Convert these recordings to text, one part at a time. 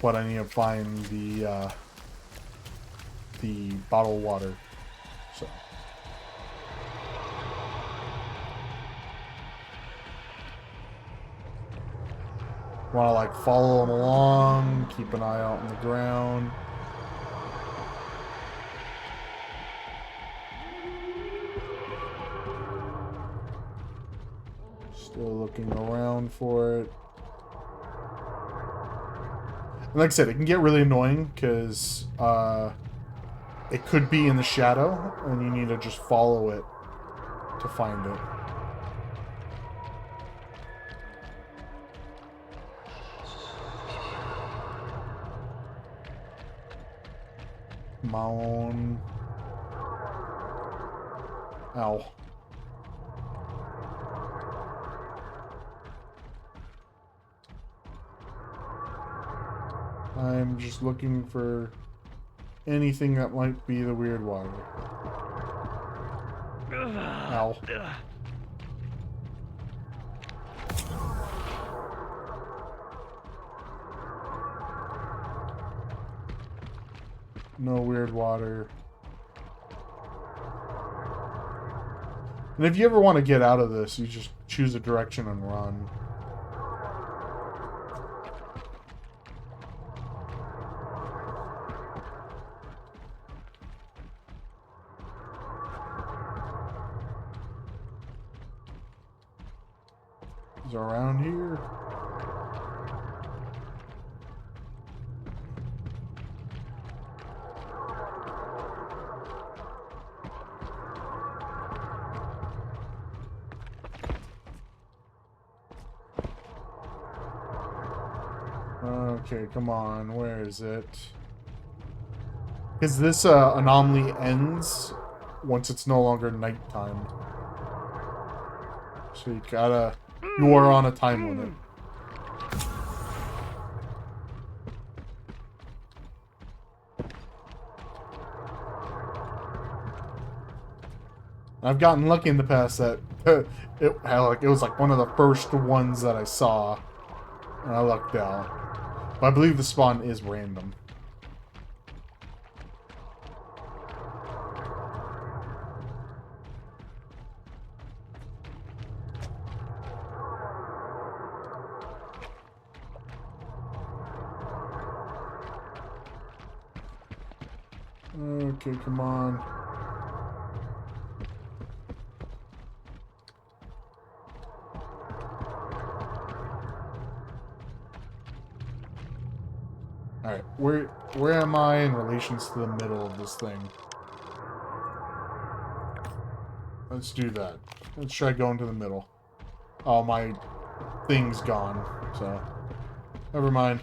but I need to find the bottled water. So. Want to like follow them along, keep an eye out on the ground. Still looking around for it. And like I said, it can get really annoying because it could be in the shadow and you need to just follow it to find it. Come on. Ow. I'm just looking for anything that might be the weird water. Ow. No weird water. And if you ever want to get out of this, you just choose a direction and run. Is it around here? Okay, come on. Where is it? Because this anomaly ends once it's no longer nighttime. So you are on a time limit. I've gotten lucky in the past that it was like one of the first ones that I saw, and I lucked out. But I believe the spawn is random. Okay, come on. Alright, where am I in relations to the middle of this thing? Let's do that. Let's try going to the middle. Oh, my thing's gone, so never mind.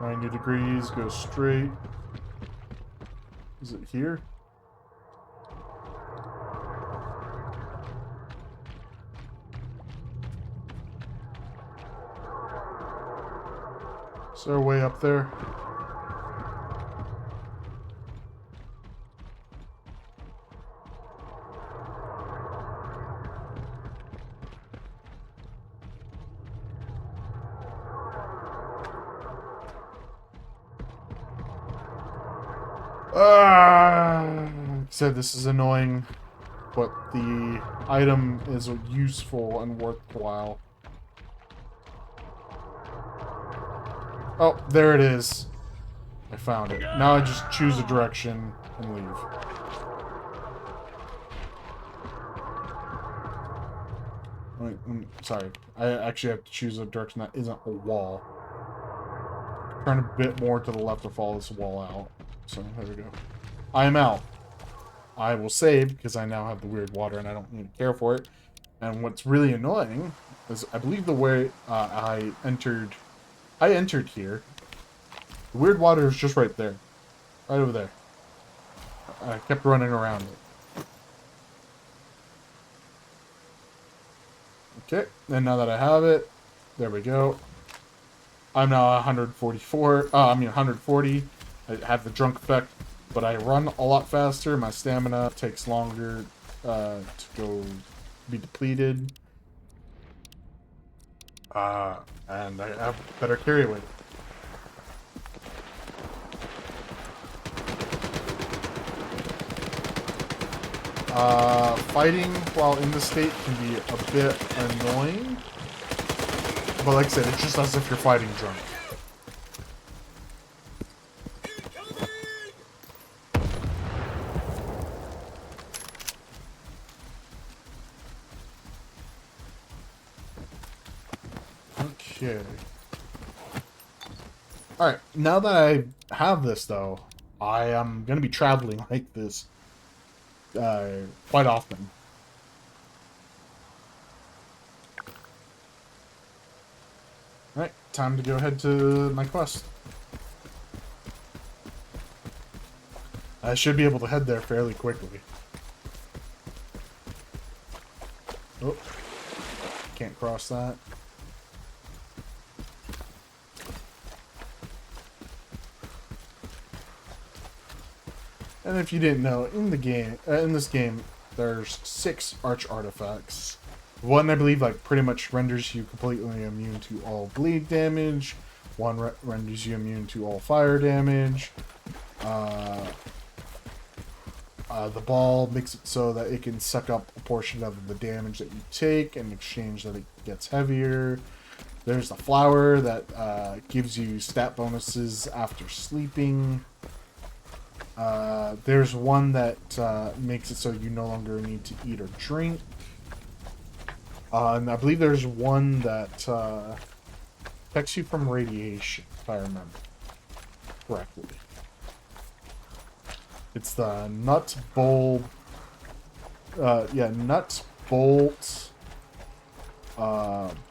"90 degrees, go straight." Is it here? Is there a way up there? Said this is annoying, but the item is useful and worthwhile. Oh, there it is. I found it. Now I just choose a direction and leave. Wait, sorry. I actually have to choose a direction that isn't a wall. Turn a bit more to the left to follow this wall out. So, there we go. I am out. I will save, because I now have the weird water and I don't need to care for it. And what's really annoying is I believe the way I entered here. The weird water is just right there. Right over there. I kept running around it. Okay, and now that I have it, there we go. I'm now 144, 140. I have the drunk effect. but I run a lot faster. My stamina takes longer to go be depleted. And I have better carry weight. Fighting while in the state can be a bit annoying. But like I said, it's just as if you're fighting drunk. Okay. Alright, now that I have this, though, I am going to be traveling like this quite often. Alright, time to go ahead to my quest. I should be able to head there fairly quickly. Oh, can't cross that. And if you didn't know, in this game, there's 6 arch artifacts. One, I believe, like pretty much renders you completely immune to all bleed damage. One renders you immune to all fire damage. The ball makes it so that it can suck up a portion of the damage that you take in exchange that it gets heavier. There's the flower that gives you stat bonuses after sleeping. There's one that makes it so you no longer need to eat or drink. And I believe there's one that protects you from radiation, if I remember correctly. It's the nut bolt,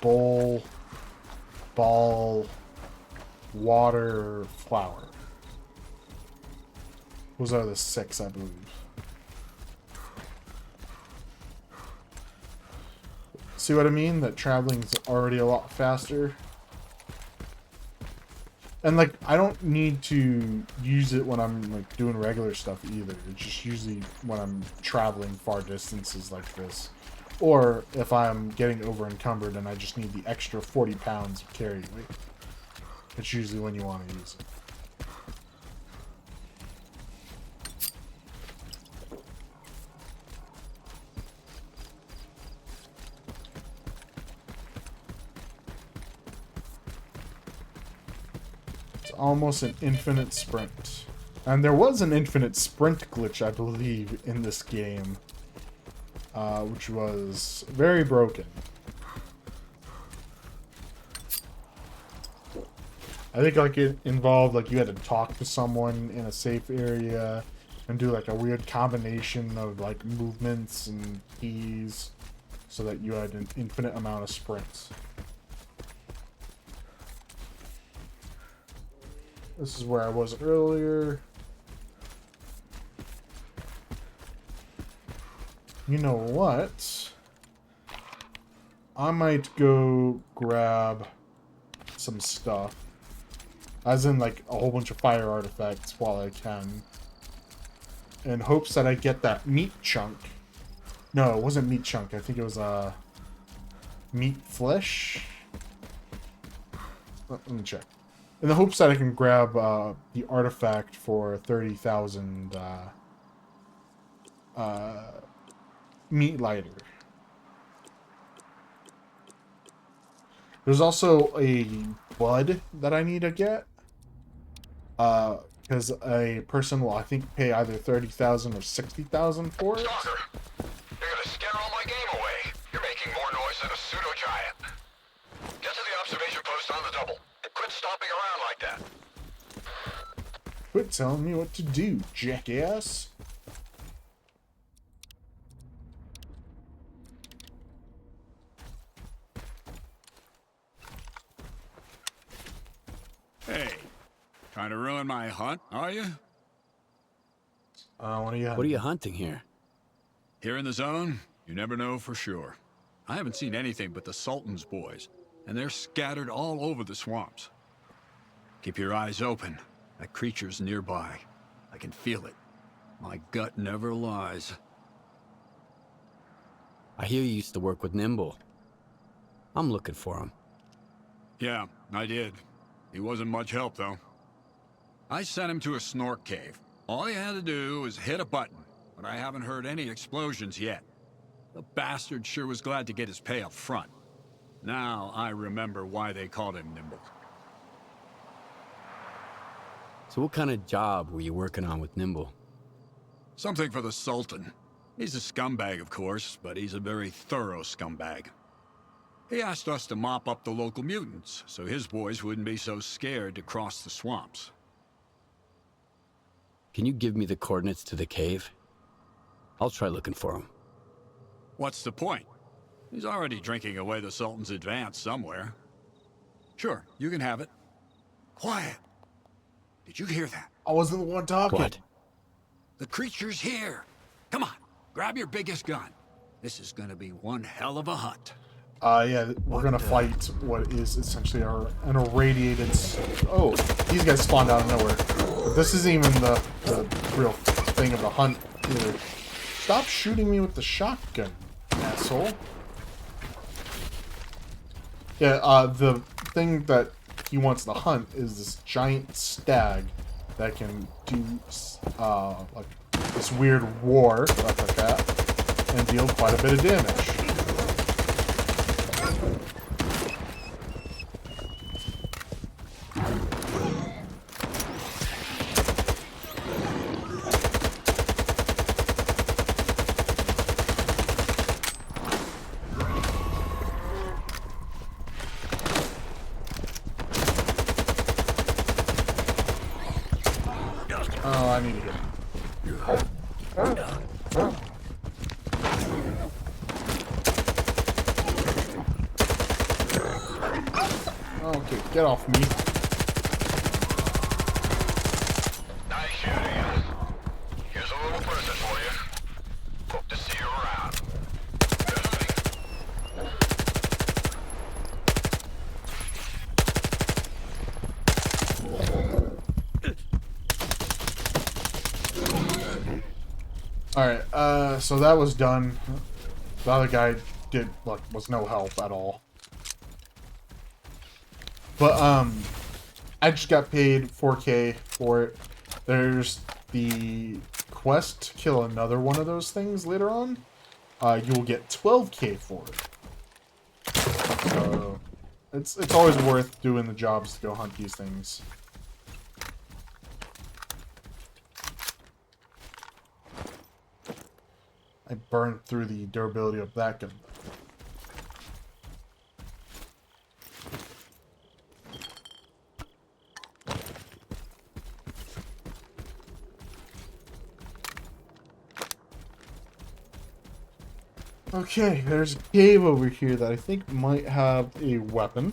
bowl, ball, water, flower. Those are the 6, I believe. See what I mean? That traveling's already a lot faster. And, like, I don't need to use it when I'm, like, doing regular stuff either. It's just usually when I'm traveling far distances like this. Or if I'm getting over encumbered and I just need the extra 40 pounds of carry weight. It's usually when you want to use it. Almost an infinite sprint. And there was an infinite sprint glitch, I believe, in this game. Which was very broken. I think like it involved like you had to talk to someone in a safe area and do like a weird combination of like movements and keys so that you had an infinite amount of sprints. This is where I was earlier. You know what? I might go grab some stuff. As in, like, a whole bunch of fire artifacts while I can. In hopes that I get that meat chunk. No, it wasn't meat chunk. I think it was, meat flesh? Let me check. In the hopes that I can grab the artifact for 30,000 meat lighter. There's also a bud that I need to get. Because a person will, I think, pay either 30,000 or 60,000 for it. Stalker, you're gonna scare all my game away. You're making more noise than a pseudo-giant. Get to the observation post on the double. And quit stomping around like that. Quit telling me what to do, jackass. Hey, trying to ruin my hunt, are you? What are you hunting here? Here in the zone, you never know for sure. I haven't seen anything but the Sultan's boys, and they're scattered all over the swamps. Keep your eyes open. That creature's nearby. I can feel it. My gut never lies. I hear you used to work with Nimble. I'm looking for him. Yeah, I did. He wasn't much help, though. I sent him to a snork cave. All he had to do was hit a button, but I haven't heard any explosions yet. The bastard sure was glad to get his pay up front. Now I remember why they called him Nimble. So what kind of job were you working on with Nimble? Something for the Sultan. He's a scumbag, of course, but he's a very thorough scumbag. He asked us to mop up the local mutants, so his boys wouldn't be so scared to cross the swamps. Can you give me the coordinates to the cave? I'll try looking for him. What's the point? He's already drinking away the Sultan's advance somewhere. Sure, you can have it. Quiet! Did you hear that? I wasn't the one talking. What? The creature's here! Come on, grab your biggest gun. This is gonna be one hell of a hunt. Yeah, we're gonna fight what is essentially an irradiated... Oh, these guys spawned out of nowhere. But this isn't even the real thing of the hunt either. Stop shooting me with the shotgun, asshole. Yeah, the thing that he wants to hunt is this giant stag that can do, like, this weird roar, stuff like that, and deal quite a bit of damage. Oh, I need to get... Okay, get off me. Nice shooting. Here's a little present for you. Hope to see you around. Good hunting. Alright, so that was done. The other guy was no help at all. But, I just got paid 4K for it. There's the quest to kill another one of those things later on. You will get 12K for it. So, it's always worth doing the jobs to go hunt these things. I burned through the durability of that gun. Okay, there's a cave over here that I think might have a weapon.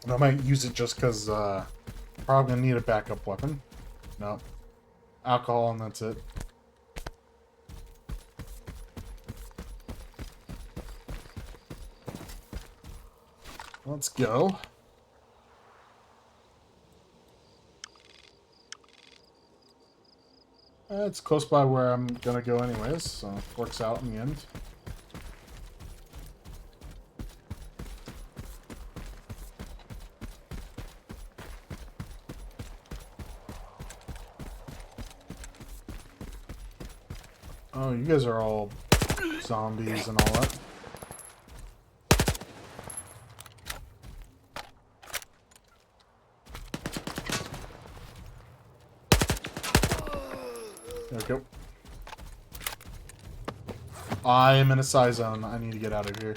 And I might use it just because probably gonna need a backup weapon. No. Alcohol and that's it. Let's go. It's close by where I'm gonna go anyways, so it works out in the end. Oh, you guys are all zombies and all that. There we go. I am in a psi zone. I need to get out of here.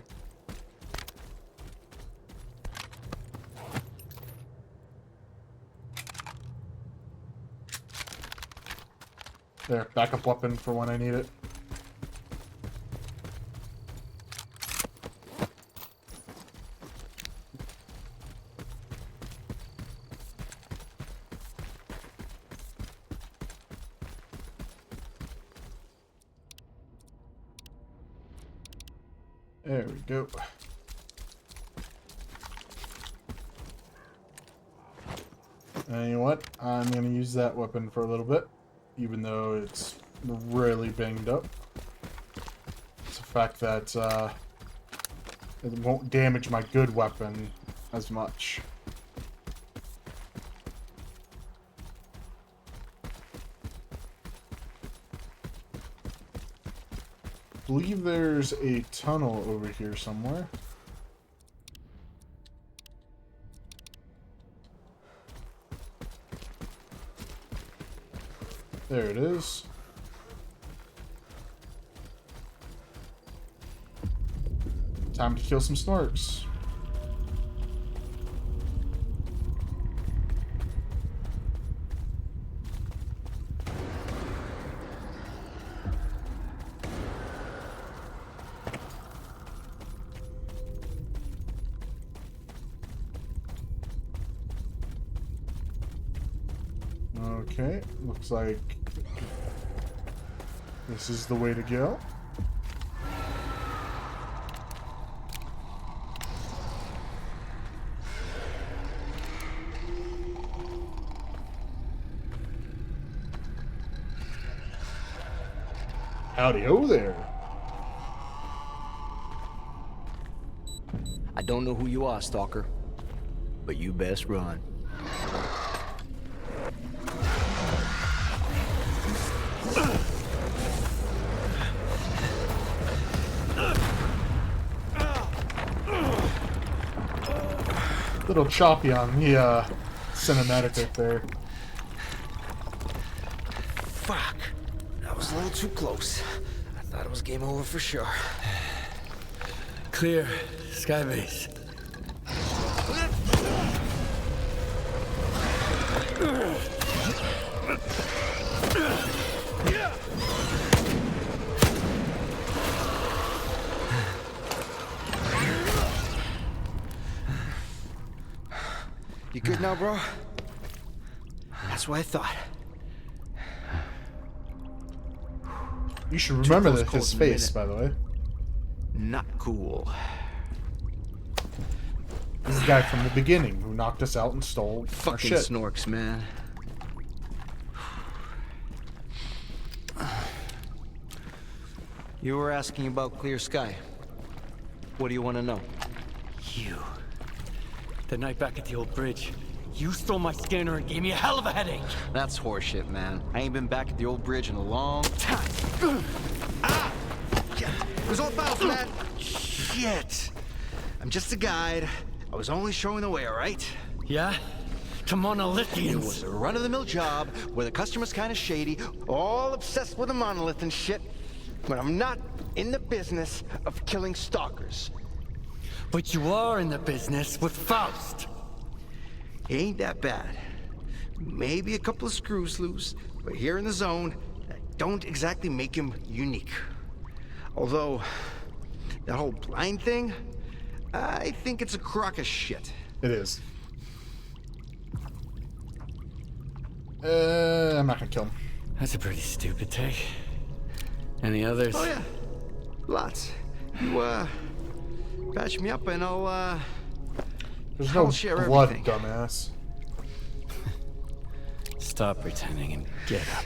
There, backup weapon for when I need it. There we go. And you know what? I'm going to use that weapon for a little bit. even though it's really banged up. It's the fact that it won't damage my good weapon as much. I believe there's a tunnel over here somewhere. There it is. Time to kill some snorks. Okay, looks like this is the way to go. Howdy ho there. I don't know who you are, Stalker, but you best run. Little choppy on the cinematic right there. Fuck. That was a little too close. I thought it was game over for sure. Clear. Skybase. You good now, bro? That's what I thought. You should remember close his calls in a face, minute. by the way. Not cool. This is the guy from the beginning who knocked us out and stole our Fucking shit. snorks, man. You were asking about clear sky. What do you want to know? You. The night back at the old bridge, you stole my scanner and gave me a hell of a headache. That's horseshit, man. I ain't been back at the old bridge in a long time. Ah! Yeah. It was all fouls, man. Shit. I'm just a guide. I was only showing the way, all right? Yeah? To It monolithians. was a run-of-the-mill job where the customer's kind of shady, all obsessed with a monolith and shit. But I'm not in the business of killing stalkers. But you are in the business with Faust. Ain't that bad. Maybe a couple of screws loose, but here in the zone, that don't exactly make him unique. Although, that whole blind thing, I think it's a crock of shit. It is. I'm not gonna kill him. That's a pretty stupid take. Any others? Oh yeah, lots. You, patch me up and I'll, There's no I'll share blood, everything. dumbass. Stop pretending and get up.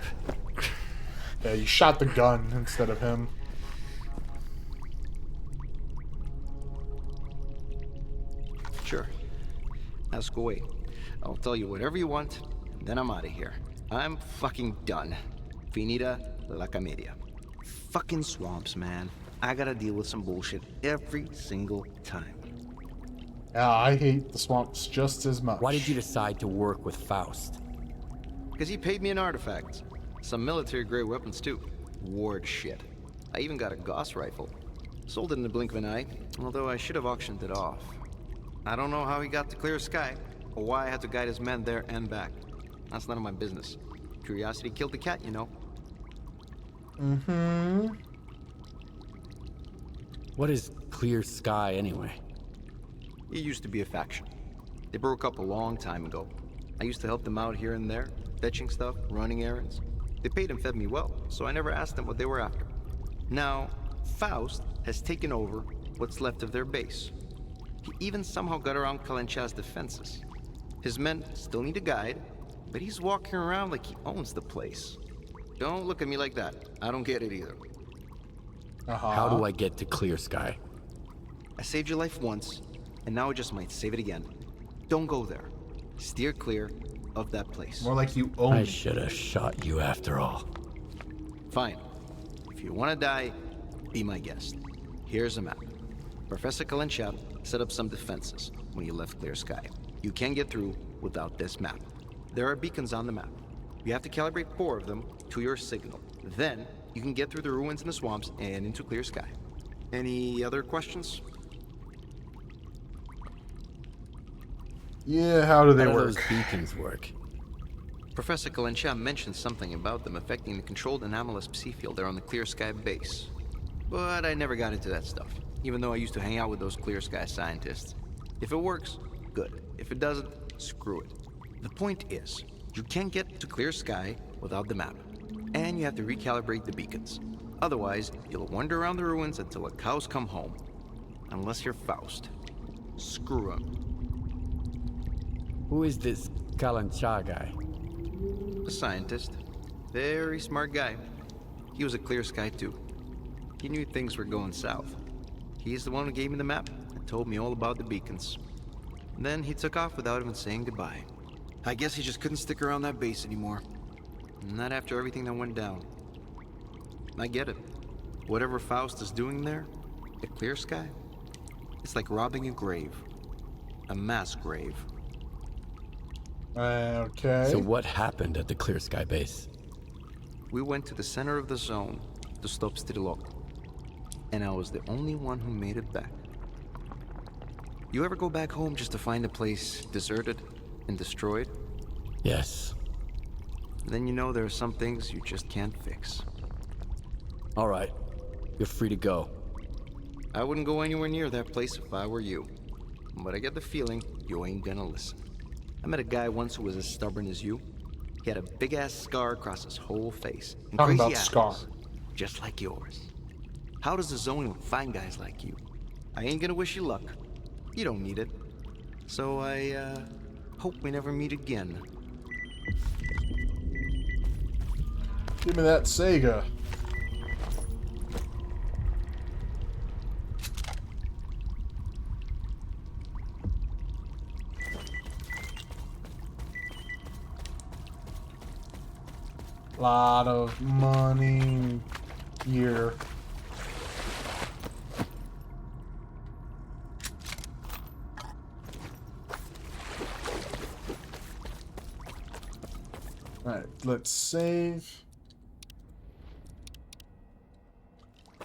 Yeah, you shot the gun instead of him. Sure. Ask away. I'll tell you whatever you want, and then I'm out of here. I'm fucking done. Finita la comedia. Fucking swamps, man. I gotta deal with some bullshit every single time. Yeah, I hate the swamps just as much. Why did you decide to work with Faust? Because he paid me in artifacts. Some military-grade weapons, too. Ward shit. I even got a Gauss rifle. Sold it in the blink of an eye, although I should have auctioned it off. I don't know how he got to Clear Sky, or why I had to guide his men there and back. That's none of my business. Curiosity killed the cat, you know. Mm-hmm. What is Clear Sky anyway? It used to be a faction. They broke up a long time ago. I used to help them out here and there, fetching stuff, running errands. They paid and fed me well, so I never asked them what they were after. Now, Faust has taken over what's left of their base. He even somehow got around Kalencha's defenses. His men still need a guide, but he's walking around like he owns the place. Don't look at me like that. I don't get it either. How do I get to Clear Sky? I saved your life once, and now I just might save it again. Don't go there. Steer clear of that place. More like you own I me. should have shot you after all. Fine. If you want to die, be my guest. Here's a map. Professor Kalenchap set up some defenses when you left Clear Sky. You can't get through without this map. There are beacons on the map. You have to calibrate 4 of them to your signal. Then, you can get through the ruins in the swamps and into Clear Sky. Any other questions? Yeah, how do they How do work? those beacons work? Professor Kalenchap mentioned something about them affecting the controlled anomalous psi field there on the Clear Sky base. But I never got into that stuff, even though I used to hang out with those Clear Sky scientists. If it works, good. If it doesn't, screw it. The point is, you can't get to Clear Sky without the map, and you have to recalibrate the beacons. Otherwise, you'll wander around the ruins until the cows come home. Unless you're Faust. Screw him. Who is this Kalancha guy? A scientist. Very smart guy. He was a Clear Sky too. He knew things were going south. He's the one who gave me the map and told me all about the beacons. And then he took off without even saying goodbye. I guess he just couldn't stick around that base anymore. Not after everything that went down. I get it. Whatever Faust is doing there, at Clear Sky, it's like robbing a grave. A mass grave. Okay. So what happened at the Clear Sky base? We went to the center of the zone to stop S.T.A.L.K.E.R. And I was the only one who made it back. You ever go back home just to find the place deserted and destroyed? Yes. Then you know there are some things you just can't fix. All right. You're free to go. I wouldn't go anywhere near that place if I were you. But I get the feeling you ain't gonna listen. I met a guy once who was as stubborn as you. He had a big-ass scar across his whole face. And Talking crazy about scar. eyes, just like yours. How does the zone find guys like you? I ain't gonna wish you luck. You don't need it. So I, hope we never meet again. Give me that Sega. Lot of money here. Alright, let's save.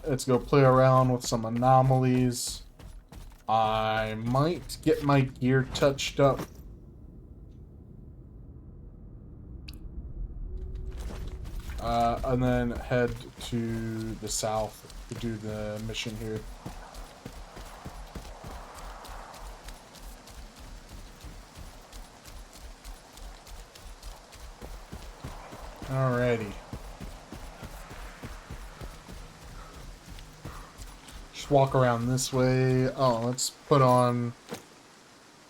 Let's go play around with some anomalies. I might get my gear touched up. And then head to the south to do the mission here. Alrighty. Just walk around this way. Oh, let's put on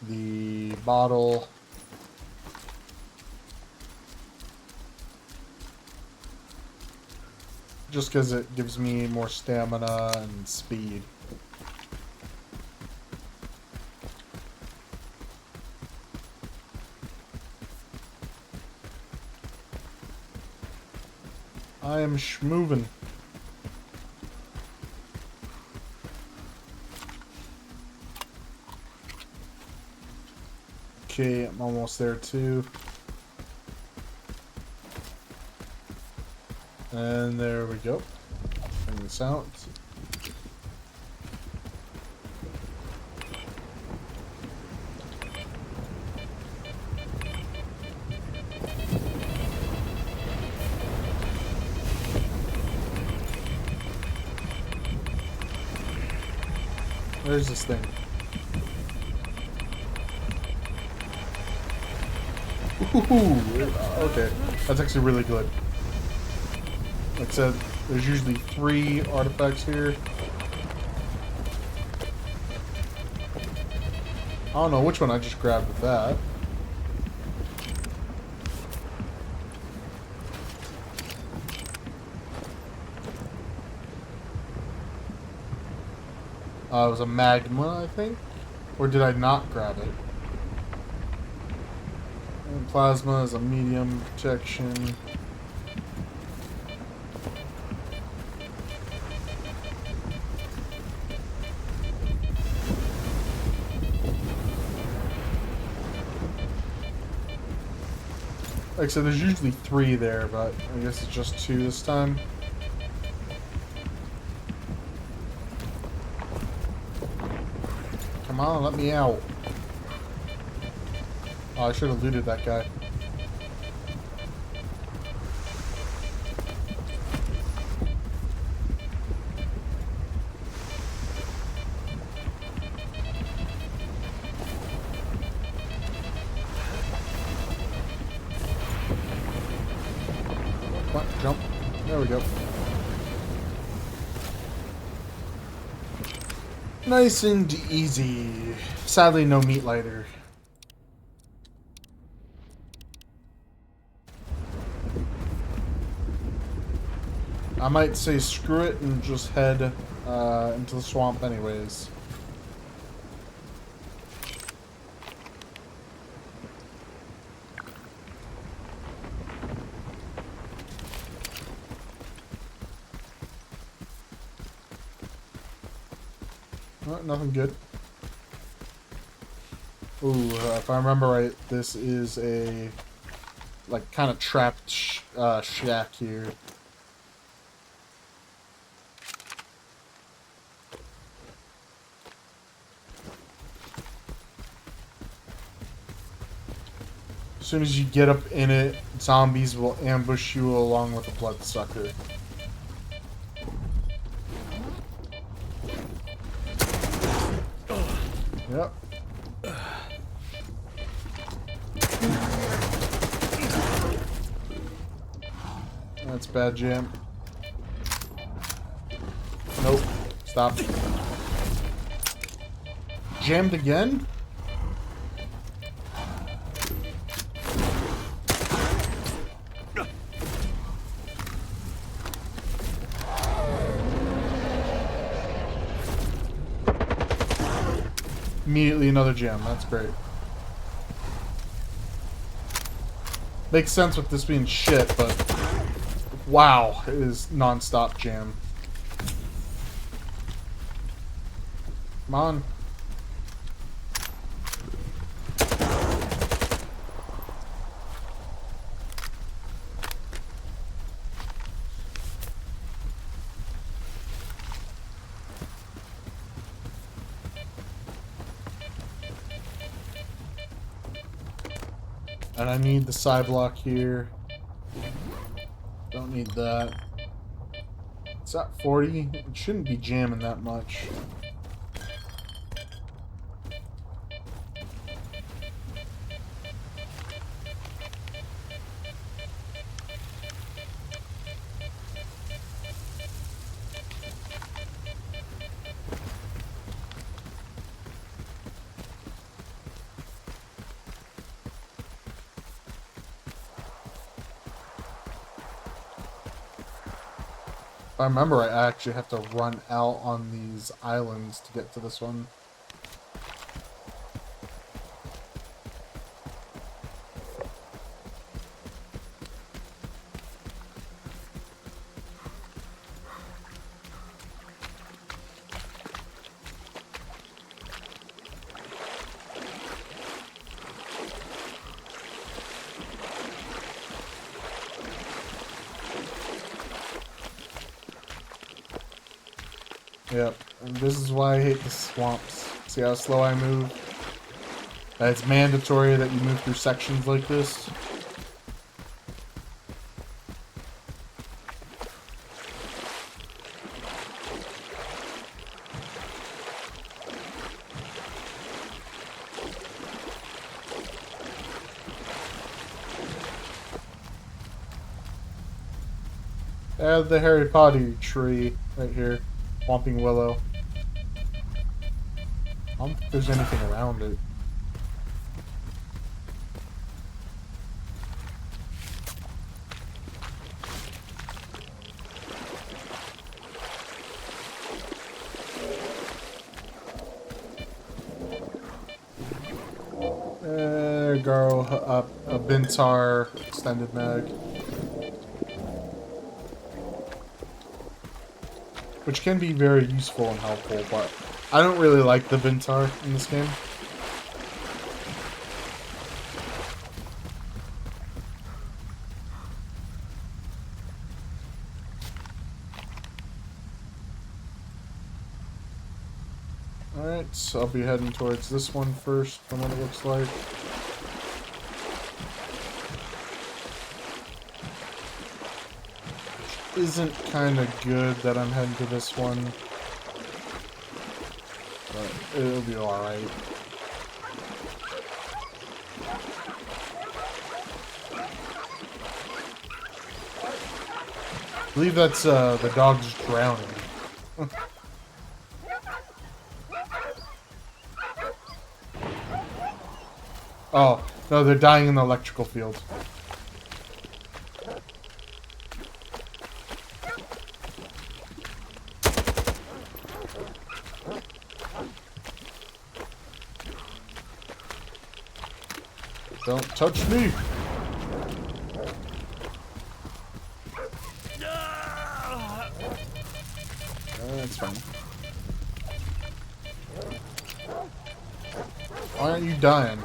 the bottle. Just because it gives me more stamina and speed. I am schmovin'. Okay, I'm almost there too. And there we go. Bring this out. Where's this thing? Ooh, okay, that's actually really good. Like I said, there's usually 3 artifacts here. I don't know which one I just grabbed with that. It was a magma, I think? Or did I not grab it? And plasma is a medium protection. Like I said, there's usually 3 there, but I guess it's just 2 this time. Come on, let me out. Oh, I should have looted that guy. What? Jump. There we go. Nice and easy. Sadly, no meat lighter. I might say screw it and just head into the swamp anyways. Oh, nothing good. Ooh, if I remember right, this is a like kind of trapped shack here. As soon as you get up in it, zombies will ambush you along with a bloodsucker. Yep. That's bad, Jam. Nope. Stop. Jammed again? Immediately another jam. That's great. Makes sense with this being shit, but wow, it is non-stop jam. Come on. And I need the side block here. Don't need that. It's at 40. It shouldn't be jamming that much. If I remember, I actually have to run out on these islands to get to this one. Yep, and this is why I hate the swamps. See how slow I move? It's mandatory that you move through sections like this. The Harry Potter tree right here. Whomping Willow. I don't think there's anything around it. There you go. A Bintar extended mag. Which can be very useful and helpful, but I don't really like the Bintar in this game. Alright, so I'll be heading towards this one first, from what it looks like. Which isn't kind of good that I'm heading to this one. But it'll be alright. I believe that's the dog just drowning. Oh, no, they're dying in the electrical field. Don't touch me! That's fine. Why aren't you dying?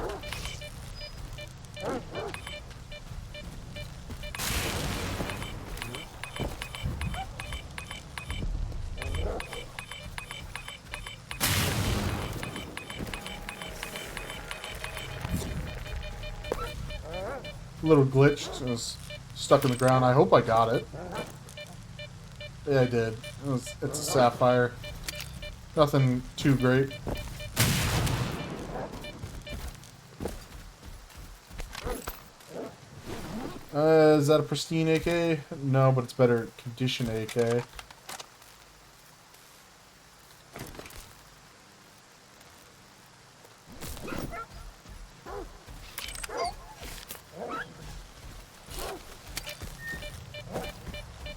A little glitched. It was stuck in the ground. I hope I got it. Yeah, I did. It's a sapphire. Nothing too great. Is that a pristine AK? No, but it's better condition AK.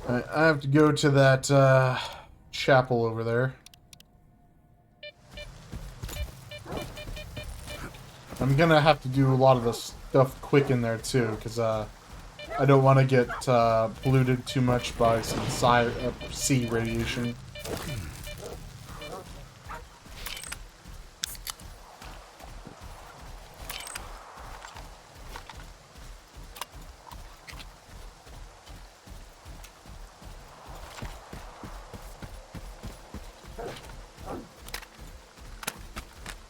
I have to go to that chapel over there. I'm gonna have to do a lot of the stuff quick in there too, because I don't want to get polluted too much by some sea radiation.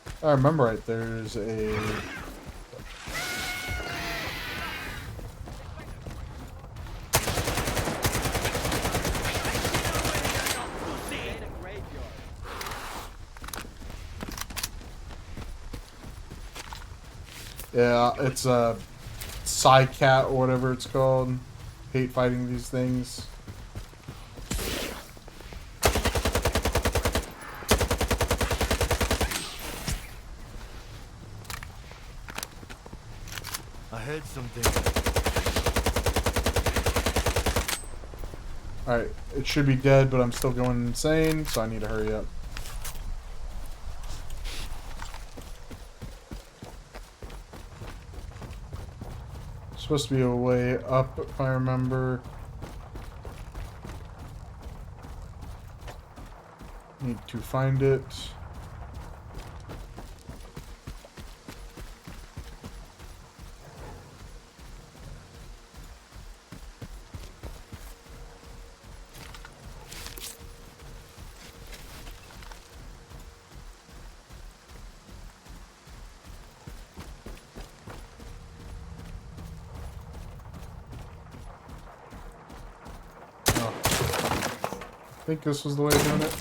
If I remember right, there's a... Yeah, it's a Psy-Cat or whatever it's called. Hate fighting these things. I heard something. Alright, it should be dead, but I'm still going insane, so I need to hurry up. Supposed to be a way up, if I remember. Need to find it. I think this was the way of doing it.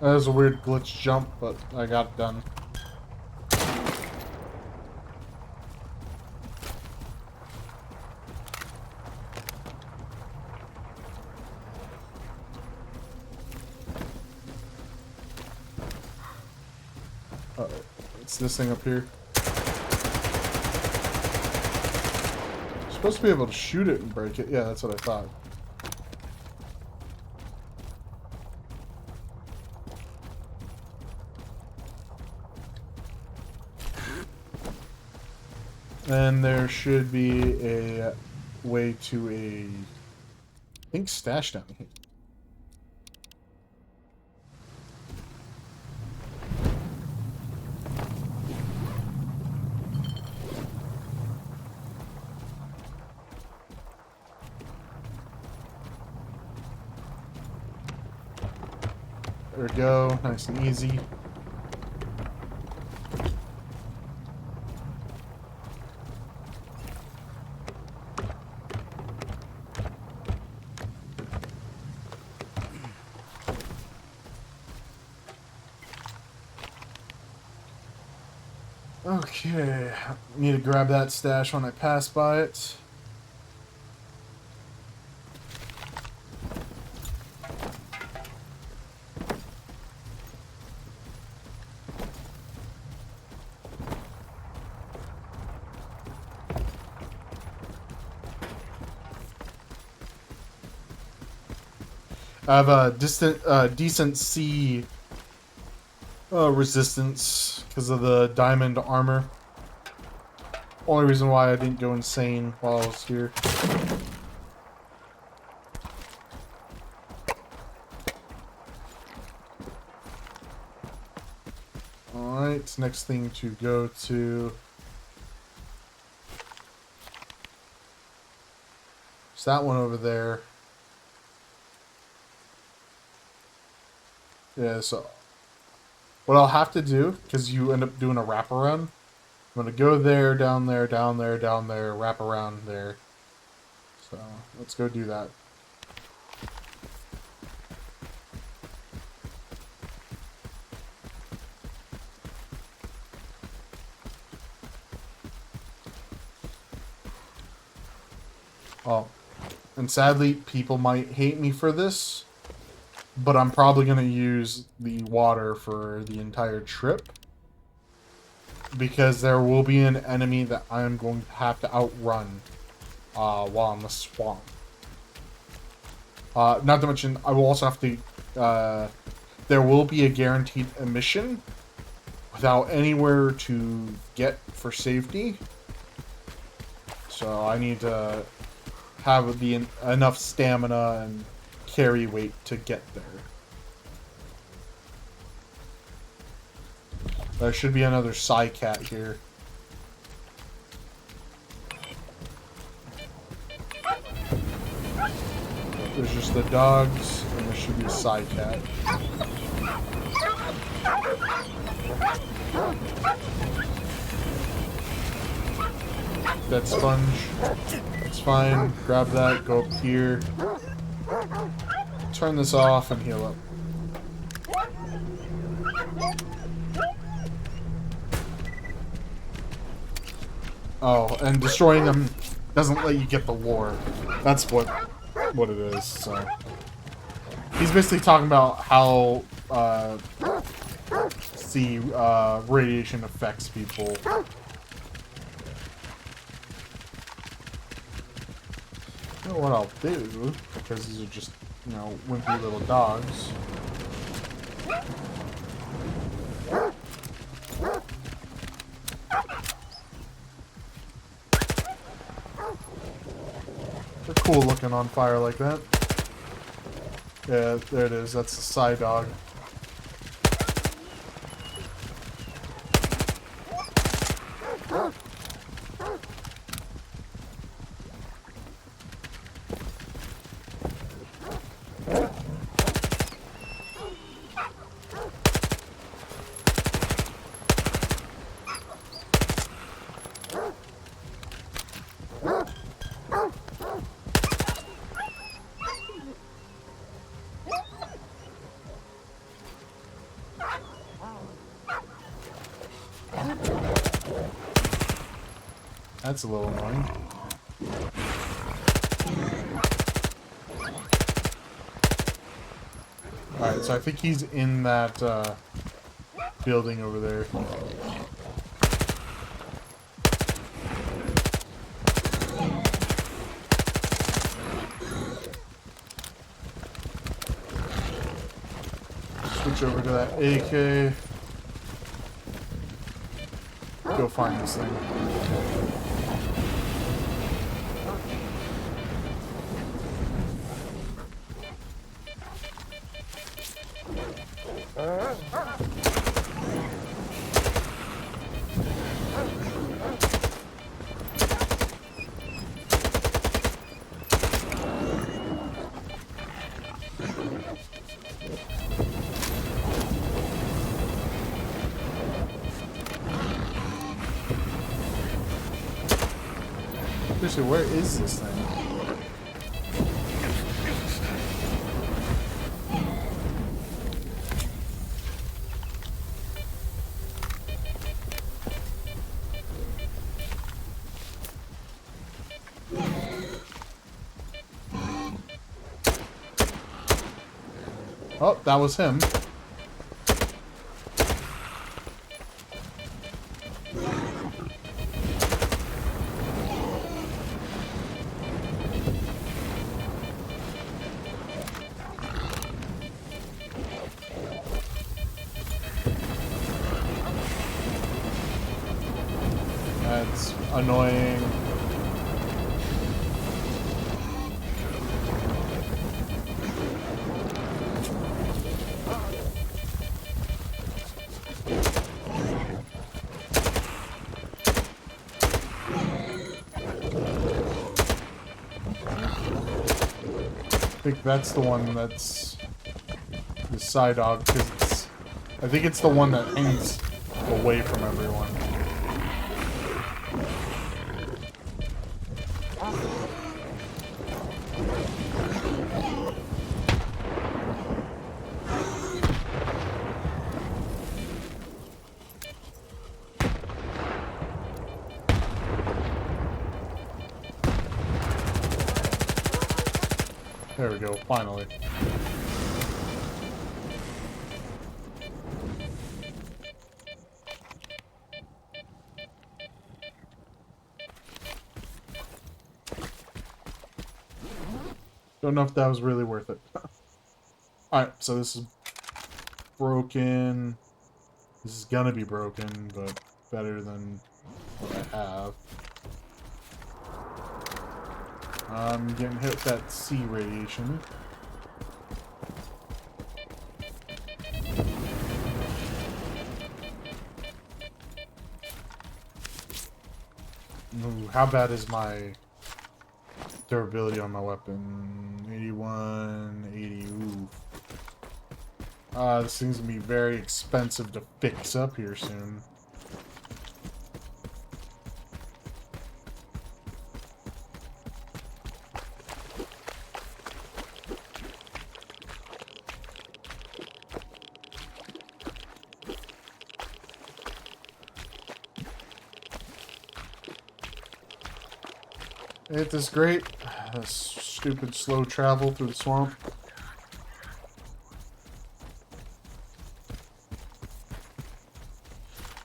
That was a weird glitch jump, but I got it done. It's this thing up here. Supposed to be able to shoot it and break it. Yeah, that's what I thought. And there should be a way to I think stash down here. There we go, nice and easy. Okay, need to grab that stash when I pass by it. I have a decent C resistance because of the diamond armor. Only reason why I didn't go insane while I was here. Alright, next thing to go to. There's that one over there. Yeah, so what I'll have to do, because you end up doing a wraparound, I'm going to go there, down there, down there, down there, wrap around there. So, let's go do that. Oh, and sadly, people might hate me for this, but I'm probably going to use the water for the entire trip. Because there will be an enemy that I'm going to have to outrun while in the swamp. Not to mention, I will also have to... there will be a guaranteed emission without anywhere to get for safety. So I need to have enough stamina and carry weight to get there. There should be another S.T.A.L.K.E.R here. There's just the dogs, and there should be a S.T.A.L.K.E.R. Dead sponge. It's fine. Grab that, go up here. Turn this off and heal up. Oh, and destroying them doesn't let you get the lore. That's what it is, so. He's basically talking about how radiation affects people. You know what I'll do, because these are just, you know, wimpy little dogs. They're cool looking on fire like that. Yeah, there it is. That's the side dog. That's a little annoying. Alright, so I think he's in that building over there. Switch over to that AK. Go find this thing. Seriously, where is this thing? Oh, that was him. That's annoying. I think that's the one that's the side dog, because I think it's the one that hangs away from everyone. There we go, finally. Don't know if that was really worth it. Alright, so this is broken. This is gonna be broken, but better than what I have. I'm getting hit with that C radiation. Ooh, how bad is my durability on my weapon? 81, 80, ooh. This thing's gonna be very expensive to fix up here soon. It is great. Stupid slow travel through the swamp.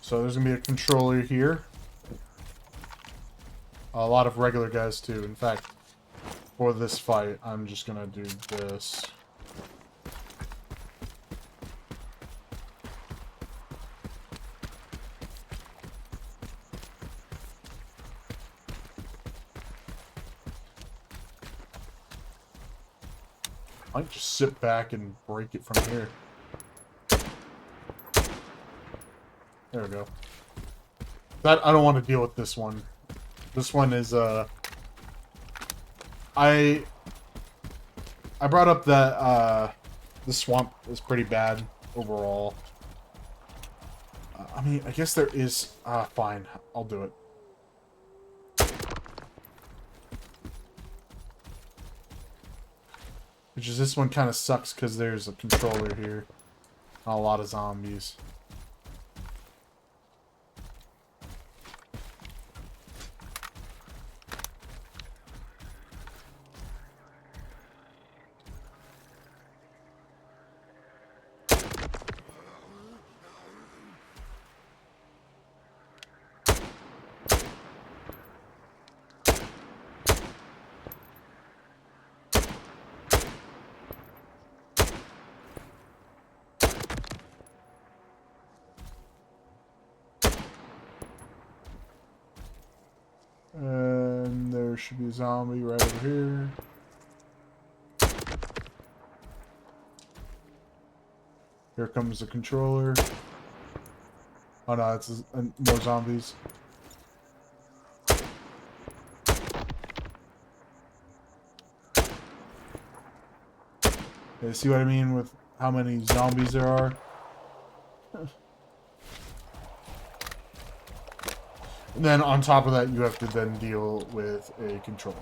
So there's gonna be a controller here. A lot of regular guys too. In fact, for this fight, I'm just gonna do this. I might just sit back and break it from here. There we go. That I don't want to deal with this one. This one is I brought up that the swamp is pretty bad overall. I mean, I guess there is fine. I'll do it. Which is, this one kind of sucks because there's a controller here. Not a lot of zombies. there should be a zombie right over here. Here comes the controller. Oh no, it's more zombies. Okay, see what I mean with how many zombies there are? And then on top of that, you have to then deal with a controller.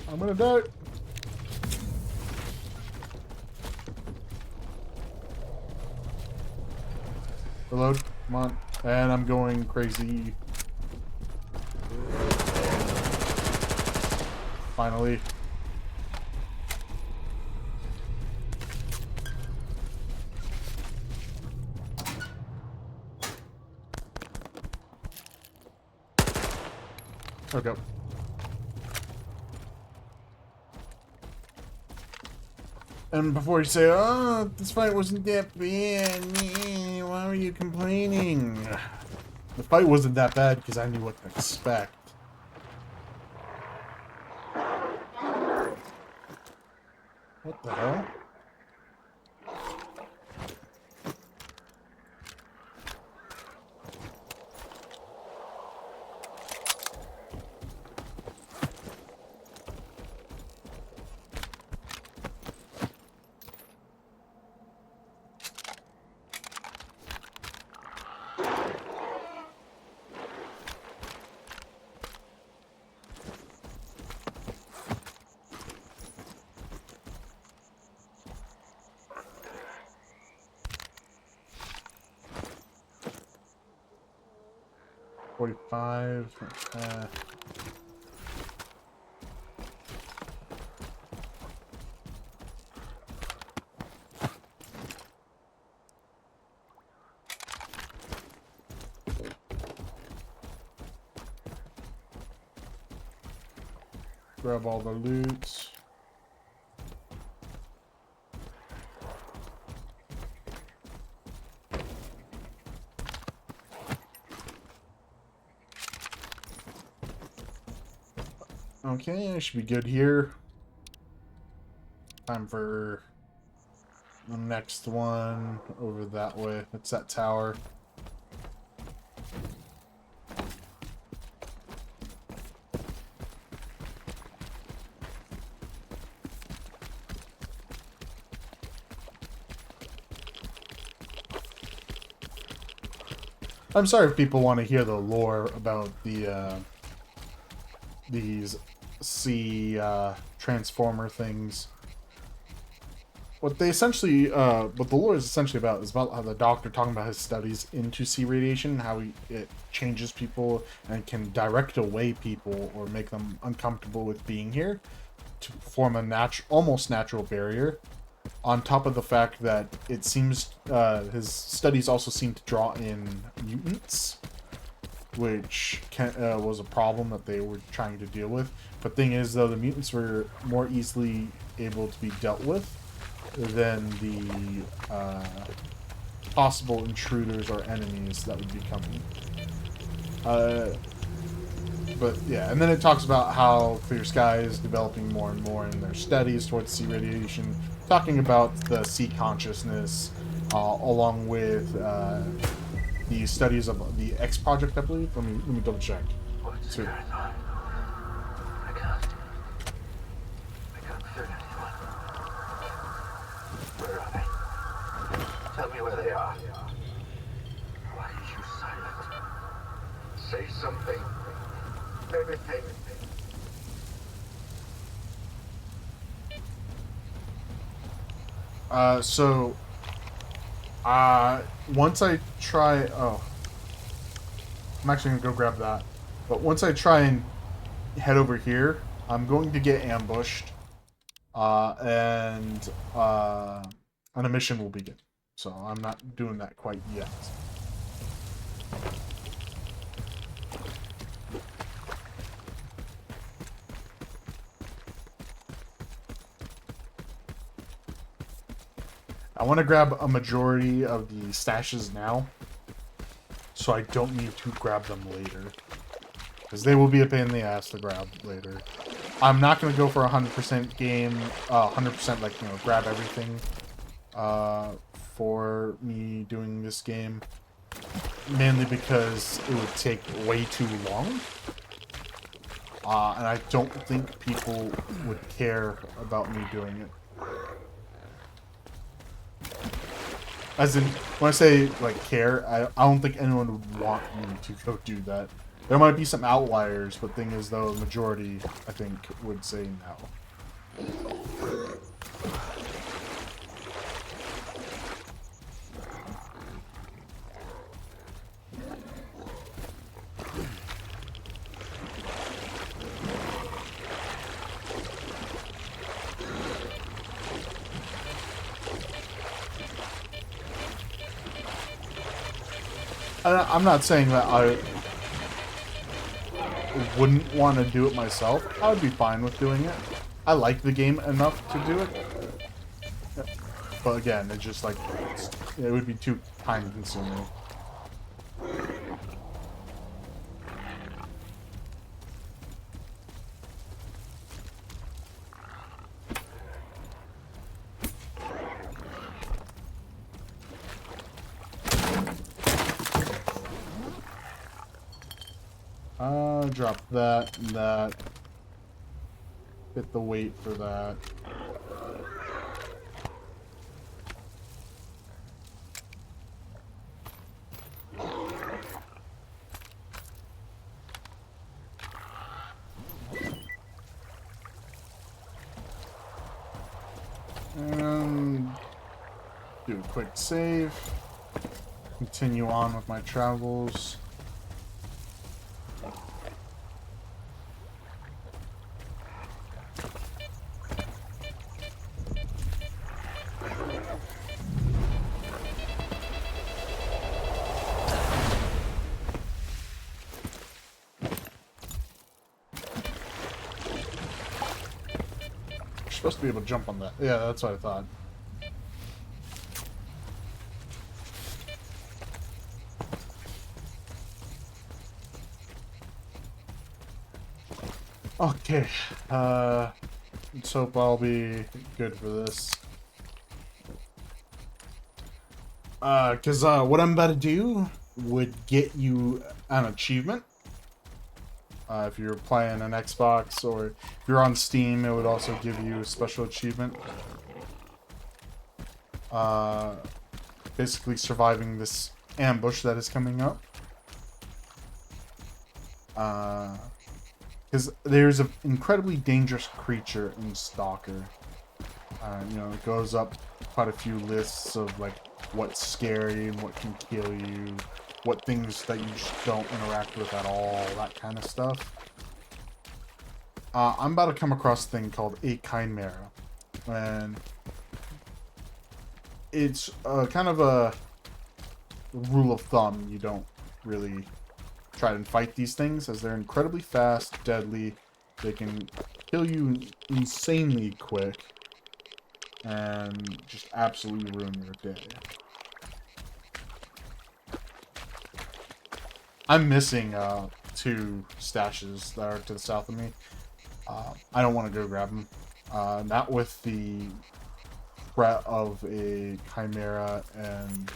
I'm gonna die. Reload. Come on. And I'm going crazy. Finally. Okay. And before you say, oh, this fight wasn't that bad, why were you complaining? The fight wasn't that bad because I knew what to expect. What the hell? $45. Grab all the loot. Okay, I should be good here. Time for the next one over that way. It's that tower. I'm sorry if people want to hear the lore about the these transformer things. What they essentially, what the lore is essentially about is about how the Doctor talking about his studies into C radiation, how it changes people and can direct away people or make them uncomfortable with being here to form a almost natural barrier. On top of the fact that it seems his studies also seem to draw in mutants, which was a problem that they were trying to deal with. But thing is, though, the mutants were more easily able to be dealt with than the possible intruders or enemies that would be coming. But yeah, and then it talks about how Clear Sky is developing more and more in their studies towards C radiation, talking about the C consciousness, along with the studies of the X project, I believe. Let me double check. What's going on? I can't feel anyone. Where are they? Tell me where they are. Why are you silent? Say something. Anything. Once I try, I'm actually gonna go grab that. But once I try and head over here, I'm going to get ambushed, and a mission will begin. So I'm not doing that quite yet. I want to grab a majority of the stashes now, so I don't need to grab them later. Because they will be a pain in the ass to grab later. I'm not going to go for 100% game, 100% like, you know, grab everything for me doing this game. Mainly because it would take way too long. And I don't think people would care about me doing it. As in, when I say, like, care, I don't think anyone would want me to go do that. There might be some outliers, but thing is, though, the majority, I think, would say no. I'm not saying that I wouldn't want to do it myself. I would be fine with doing it. I like the game enough to do it. But again, it's just like, it would be too time consuming. Drop that and that. Hit the weight for that. And do a quick save. Continue on with my travels. Supposed to be able to jump on that. Yeah, that's what I thought. Okay. Let's hope I'll be good for this. Because what I'm about to do would get you an achievement. If you're playing an Xbox or if you're on Steam, it would also give you a special achievement. Basically surviving this ambush that is coming up. Because there's an incredibly dangerous creature in S.T.A.L.K.E.R. You know, it goes up quite a few lists of like what's scary and what can kill you. What things that you just don't interact with at all, that kind of stuff. I'm about to come across a thing called a Chimera. And it's kind of a rule of thumb. You don't really try and fight these things, as they're incredibly fast, deadly. They can kill you insanely quick. And just absolutely ruin your day. I'm missing 2 stashes that are to the south of me. I don't want to go grab them. Not with the threat of a Chimera and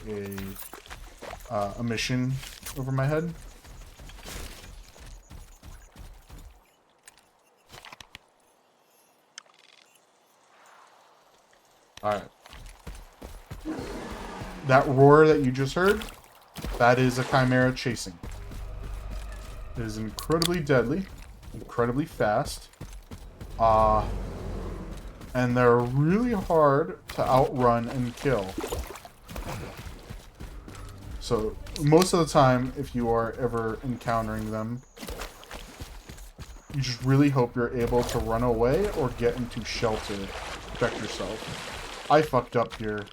a mission over my head. Alright. That roar that you just heard, that is a Chimera chasing. It is incredibly deadly, incredibly fast, and they're really hard to outrun and kill. So, most of the time, if you are ever encountering them, you just really hope you're able to run away or get into shelter to protect yourself. I fucked up here.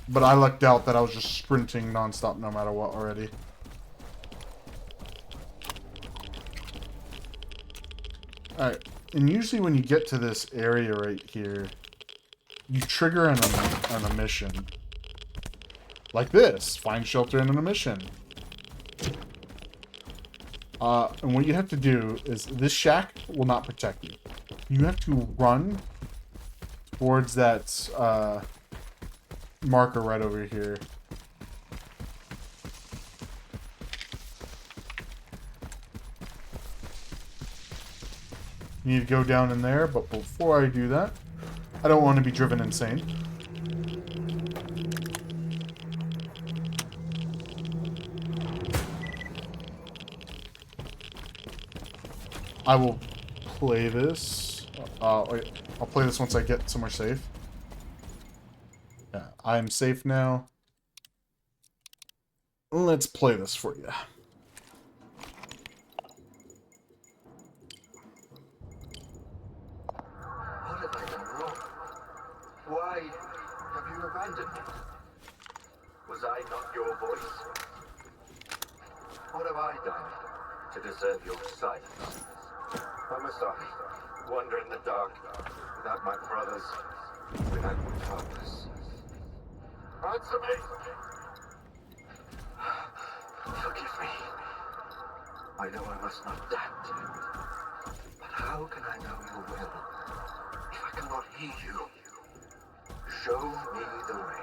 But I lucked out that I was just sprinting nonstop no matter what already. Alright, and usually when you get to this area right here, you trigger an emission. Like this. Find shelter in an emission. And what you have to do is, this shack will not protect you. You have to run towards that marker right over here. You need to go down in there, but before I do that, I don't want to be driven insane. I will play this. Wait, I'll play this once I get somewhere safe. Yeah, I'm safe now. Let's play this for you. What have I done wrong? Why have you abandoned me? Was I not your voice? What have I done to deserve your silence? Why must I wander in the dark without my brothers, without purpose? Answer me! Forgive me. I know I must not doubt. But how can I know your will if I cannot hear you? Show me the way.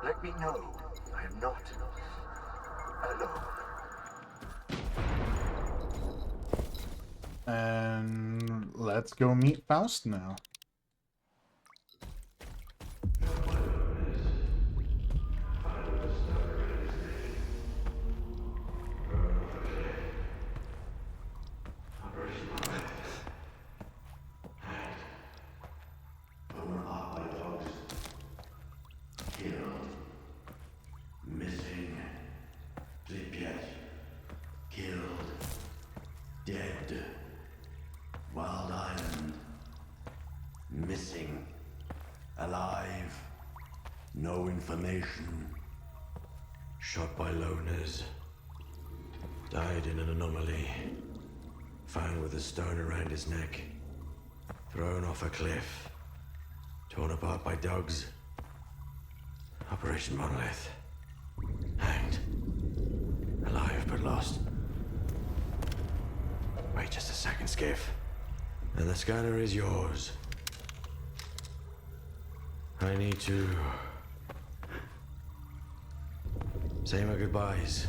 Let me know I am not alone. And let's go meet Faust now. Missing. Pripyat. Killed. Dead. Wild Island. Missing. Alive. No information. Shot by loners. Died in an anomaly. Found with a stone around his neck. Thrown off a cliff. Torn apart by dogs. Operation Monolith. Hanged. Alive but lost. Wait just a second, Skiff. And the scanner is yours. I need to say my goodbyes.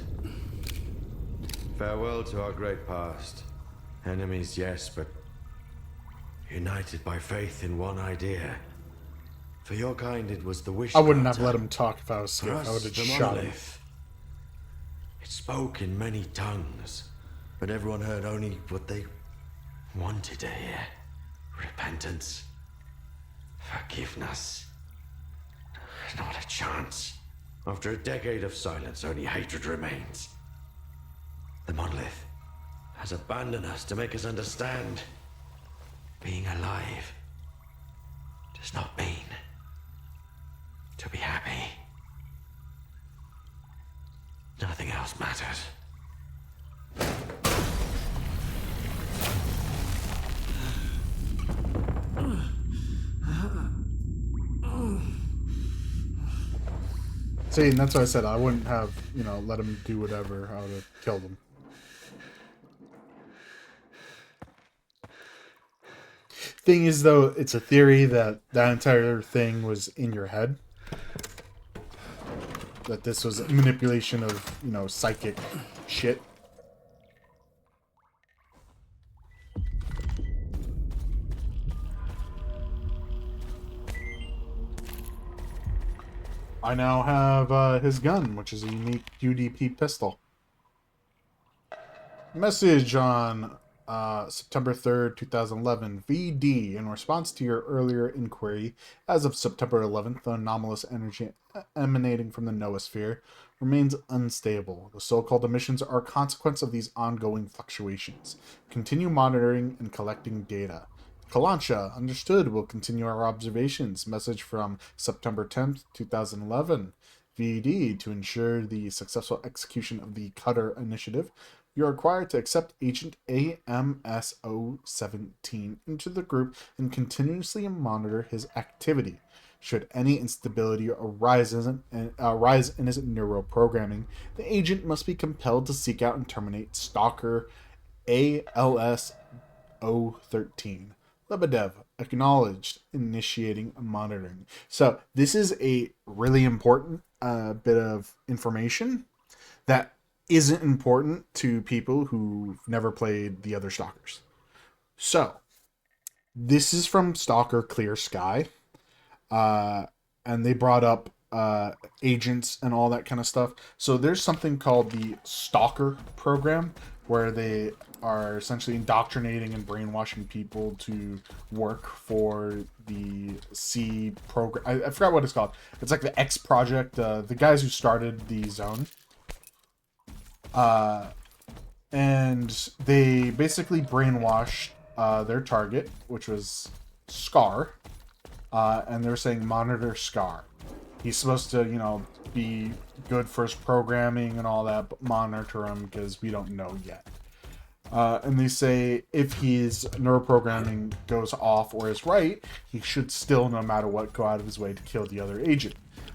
Farewell to our great past. Enemies, yes, but united by faith in one idea. For your kind, it was the wish. I wouldn't have let him talk if I was For scared. I would us, have the shot him. monolith. It spoke in many tongues, but everyone heard only what they wanted to hear. Repentance. Forgiveness. Not a chance. After a decade of silence, only hatred remains. The monolith has abandoned us to make us understand. Being alive does not mean to be happy. Nothing else matters. See, and that's why I said I wouldn't have, you know, let him do whatever. I would have killed him. Thing is, though, it's a theory that that entire thing was in your head. That this was a manipulation of, you know, psychic shit. I now have his gun, which is a unique UDP pistol. Message on September 3rd, 2011. VD, in response to your earlier inquiry, as of September 11th, the anomalous energy emanating from the noosphere remains unstable. The so-called emissions are a consequence of these ongoing fluctuations. Continue monitoring and collecting data. Kalancha, understood. We'll continue our observations. Message from September 10th, 2011. VED, to ensure the successful execution of the Cutter initiative, you are required to accept Agent AMSO-17 into the group and continuously monitor his activity. Should any instability arise in his neuroprogramming, the agent must be compelled to seek out and terminate Stalker ALS-013. Lebedev, acknowledged, initiating monitoring. So this is a really important bit of information that isn't important to people who've never played the other Stalkers. So this is from S.T.A.L.K.E.R, and they brought up agents and all that kind of stuff. So there's something called the S.T.A.L.K.E.R program, where they are essentially indoctrinating and brainwashing people to work for the C program. I forgot what it's called. It's like the X project, the guys who started the zone. And they basically brainwashed their target, which was S.T.A.L.K.E.R, and they were saying monitor S.T.A.L.K.E.R. He's supposed to, be good for his programming and all that, but monitor him because we don't know yet. And they say if his neuroprogramming goes off or is right, he should still, no matter what, go out of his way to kill the other agent.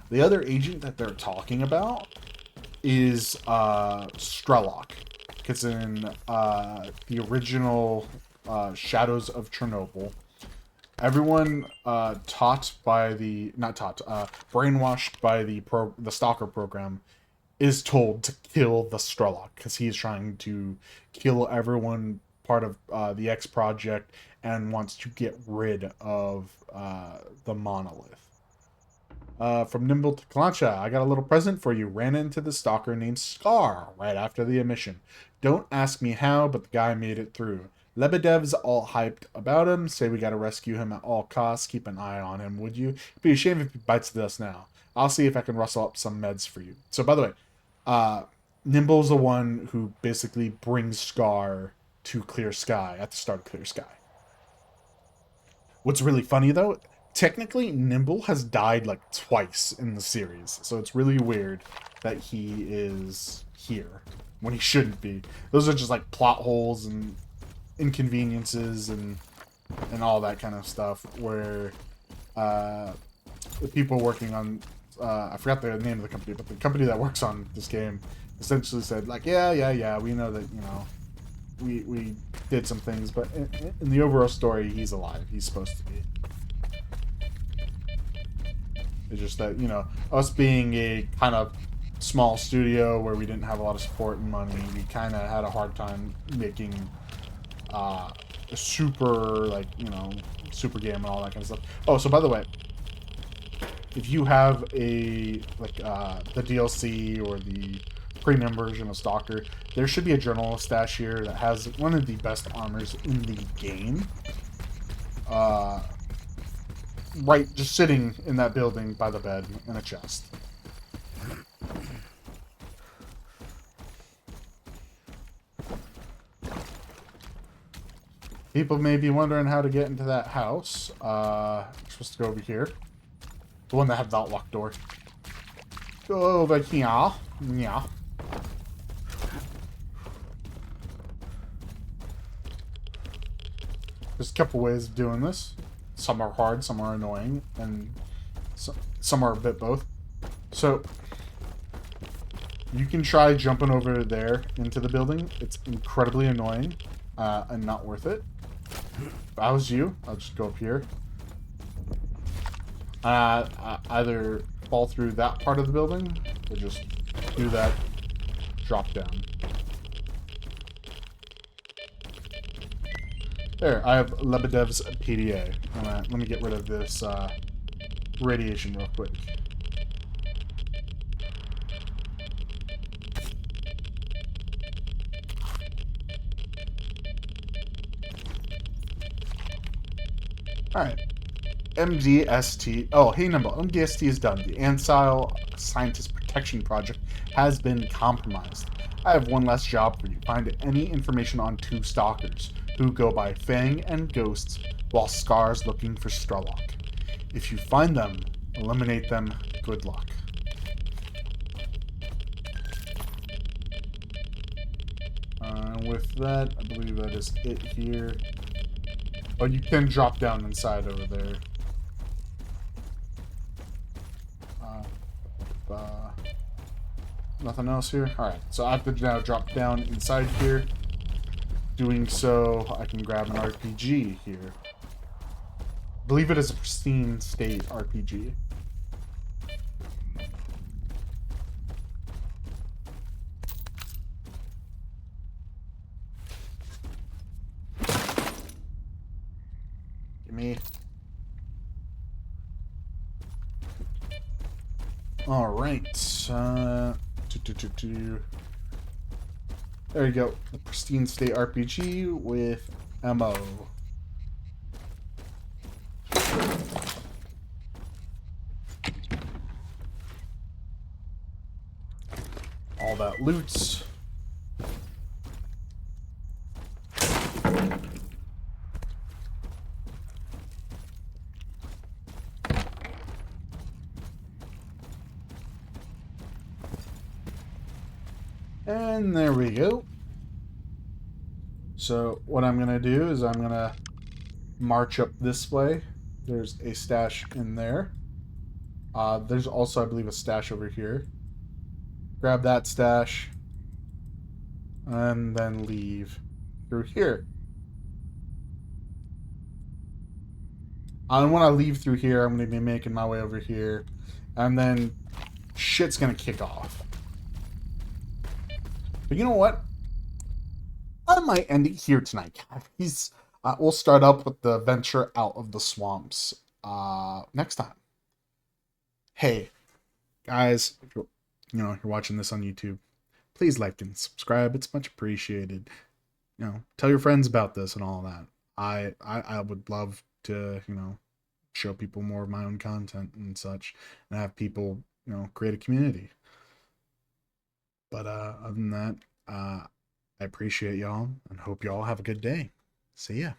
The other agent that they're talking about is S.T.A.L.K.E.R. It's in the original Shadows of Chernobyl. Everyone brainwashed by the S.T.A.L.K.E.R program is told to kill the S.T.A.L.K.E.R because he's trying to kill everyone part of the X project and wants to get rid of the monolith. From Nimble to Kalancha, I got a little present for you. Ran into the stalker named Scar right after the emission. Don't ask me how, but the guy made it through. Lebedev's all hyped about him, say we gotta rescue him at all costs. Keep an eye on him, would you? It'd be a shame if he bites the dust now. I'll see if I can rustle up some meds for you. So, by the way, Nimble's the one who basically brings Scar to Clear Sky at the start of Clear Sky. What's really funny, though, technically, Nimble has died like twice in the series, so it's really weird that he is here when he shouldn't be. Those are just like plot holes and inconveniences and all that kind of stuff where the people working on I forgot the name of the company, but the company that works on this game essentially said like, yeah, we know that, we did some things, but in the overall story, he's alive. He's supposed to be. It's just that, us being a kind of small studio where we didn't have a lot of support and money, we kind of had a hard time making a super, super game and all that kind of stuff. Oh, so by the way, if you have the DLC or the premium version of Stalker, there should be a journal stash here that has one of the best armors in the game. Right, just sitting in that building by the bed in a chest. People may be wondering how to get into that house. You're supposed to go over here. The one that had that locked door. Go over here. Yeah. There's a couple ways of doing this. Some are hard, some are annoying, and some are a bit both. So, you can try jumping over there into the building. It's incredibly annoying and not worth it. If I was you, I'll just go up here. Either fall through that part of the building, or just do that drop down. There, I have Lebedev's PDA. Let me get rid of this radiation real quick. Alright. MDST. Oh, hey, Nimble. MDST is done. The Ansile Scientist Protection Project has been compromised. I have one last job for you. Find any information on two stalkers who go by Fang and Ghosts while Scar's looking for Strelok. If you find them, eliminate them. Good luck. With that, I believe that is it here. Oh, you can drop down inside over there. Nothing else here? Alright, so I have to now drop down inside here. Doing so, I can grab an RPG here. I believe it is a pristine state RPG. Give me. Alright. There you go. The pristine state RPG with ammo. All that loot. And there we go. So what I'm going to do is I'm going to march up this way. There's a stash in there. There's also, I believe, a stash over here. Grab that stash. And then leave through here. And when I leave through here, I'm going to be making my way over here. And then shit's going to kick off. But you know what? I might end it here tonight, guys. We'll start up with the venture out of the swamps next time. Hey, guys, if you're watching this on YouTube, please like and subscribe. It's much appreciated. Tell your friends about this and all that. I would love to, show people more of my own content and such, and have people, create a community. But other than that, I appreciate y'all and hope y'all have a good day. See ya.